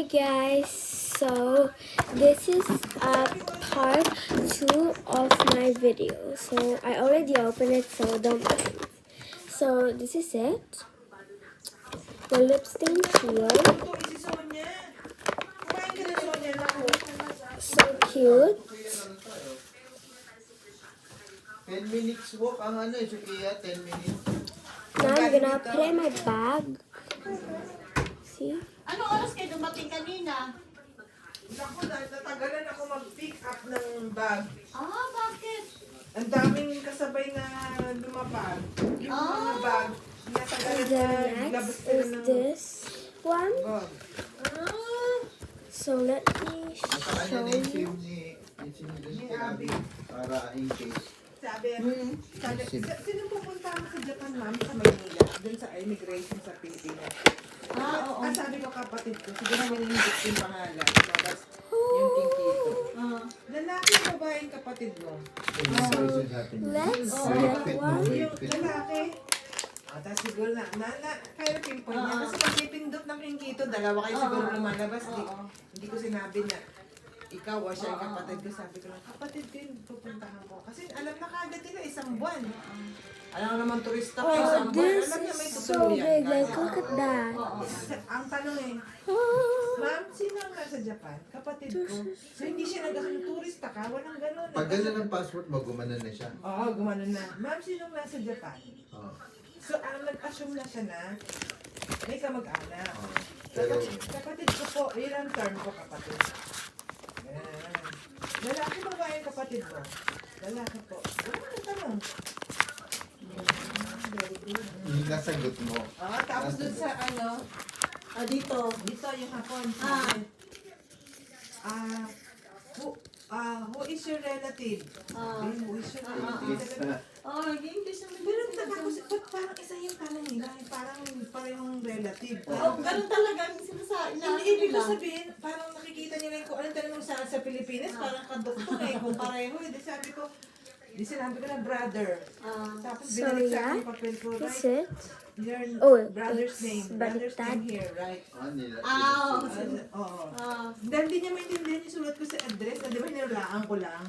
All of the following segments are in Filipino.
guys, so this is part 2 of my video. So I already opened it, so don't mind. So this is it. The lip stain here. So cute. 10 minutes walk ang ano eh, Sukiya, 10 minutes. Now I'm gonna put it in my bag. See? Ano oras kayo dumating kanina? Naku, natagalan ako mag-pick up ng bag. Ah, bakit? Ang daming kasabay na lumapag. Yung mga bag, natagalan And na then labas next sila is ng this one. bag. So let me Nakakanya show na yung you. SIM ni Ni Abby. para in case. Sino pupunta ako sa Japan, ma'am, sa Maynila? Doon sa immigration sa Pilipinas. Oo. Sabi ko kapatid ko, siguro maninindot yung pangalan. Tapos yung kinkito. Lalaki o babaeng kapatid mo? Let's get one. Yung lalaki. Tapos siguro kaya pinpoint niya. Kasi pag pipindot ng kinkito, dalawa kayo siguro lumalabas. Hindi ko sinabi na ikaw o siya yung kapatid ko. Sabi ko lang, kapatid din, pupuntahan ko. Kasi alam na kagad nila, isang buwan. Alam ko naman turista ko, Oh, isang buwan. this Alam niya may is so tutulong yan. big. Like, look at that. Ang tanong eh, ma'am, sino ang nasa Japan? Kapatid ko. So hindi siya nagkasang turista ka, walang gano'n. Pag gano'n ang passport mo, gumanon na siya. Oo, gumanon na. Ma'am, sino ang nasa Japan? Oh. So, nag-assume na siya na may kamag-anak. Oh. Pero, Kapatid ko po, ilang term ko kapatid. Ayan. Lalaki ba ba yung kapatid mo? Lalaki po. Ano ang tanong? Very good. yung nasagot mo. Tapos dun sa Dito. dito yung hapon. Who is your relative? Who is your relative? Oh, nag-English naman. Pero nagtaka ko, ba't parang isa yung tanong nila? Parang parehong relative. Oh, ganun talaga ang sinasabi na. Ibig ko sabihin, parang nakikita nila yung kung anong tanong sa Pilipinas, parang kadoktor eh, kung pareho eh. Di sinabi ko na brother. Tapos So, binalik sa yeah. akin yung papel ko, That's right? it. Your Oh, brother's it's name. Brother's baliktad. name here, right? Nila. Oo. Dahil di niya maintindihan yung sulat ko sa address, di ba nilalaan ko lang?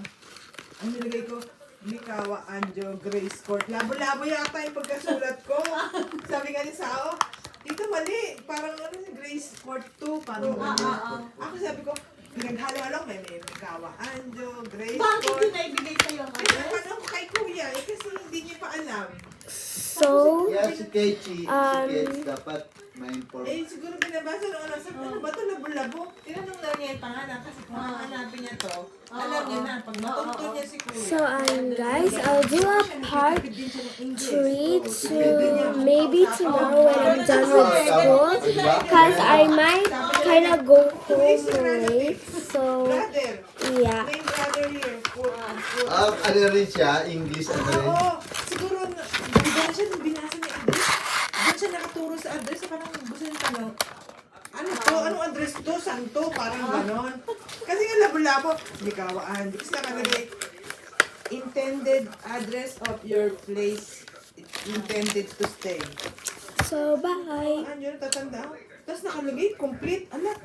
Ang nilagay ko, Mikawa Anjo Grace Court. Labo-labo yata yung pagkasulat ko. Sabi nga ni Sao, dito mali. Parang Grace Court 2. Parang ganyan. Ako sabi ko, pinaghalo-halo may Mikawa Anjo, Grace Bakit Court. yun na ibigay sa'yo ang Ay, address? ano kay Kuya, kasi hindi niya pa alam. So, Yeah, si Kechi, dapat ma-inform. Siguro binabasa nung sabi ko, ano ba ito labo-labo? Tinanong na niya yung pangalan kasi kung hanapin niya to, alam niya na, pag matuntun niya si Kuya. so guys, I'll do a part 3 to maybe tomorrow when I'm done with school, cause I might kind of go home late. So, Brother, yeah. name brother here. Ano rin siya, English, ano rin. Oo, siguro, doon siya nung binasa niya address. Doon siya nakaturo sa address, parang gusto niya tanong, ano to? Anong address to? Saan to? Parang ganon. Kasi nga labo-labo, Mikawaan. Kasi nakalagay, intended address of your place intended to stay. So, bye. Ano yun, tatanda? Tapos nakalagay, complete. Anak,